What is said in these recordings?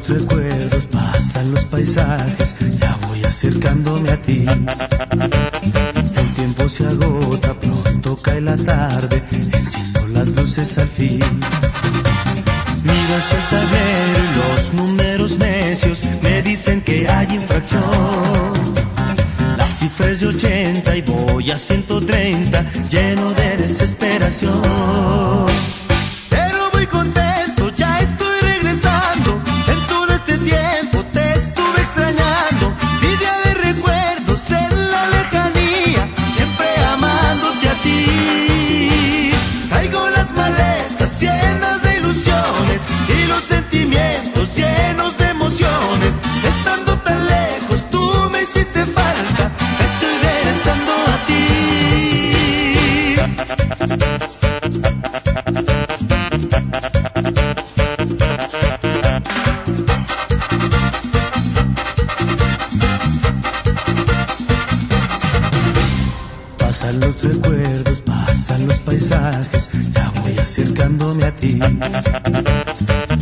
los recuerdos, pasan los paisajes, ya voy acercándome a ti. El tiempo se agota, pronto cae la tarde, enciendo las luces al fin. Miro hacia el tablero y los números necios me dicen que hay infracción. La cifra es de 80 y voy a 130, lleno de desesperación. Pero voy contento, ya estoy regresando. En todo este tiempo te estuve extrañando. Vivía de recuerdos en la lejanía, siempre amándote a ti. Traigo las maletas llenas de ilusiones y los sentimientos llenos de emociones. Estando tan lejos tú me hiciste falta, estoy regresando a ti. Pasan los recuerdos, pasan los paisajes, ya voy acercándome a ti.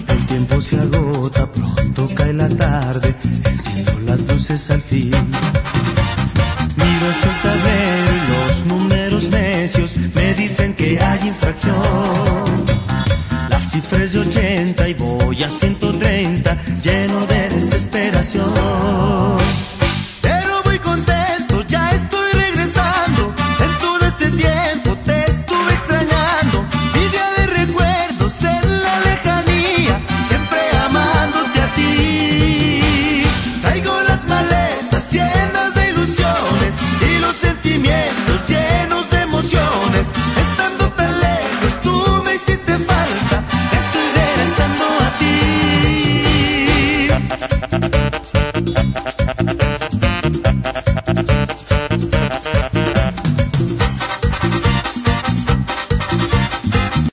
El tiempo se agota, pronto cae la tarde, enciendo las luces al fin. Miro hacia el tablero y los números necios me dicen que hay infracción. La cifra es de 80 y voy a 130, lleno de desesperación.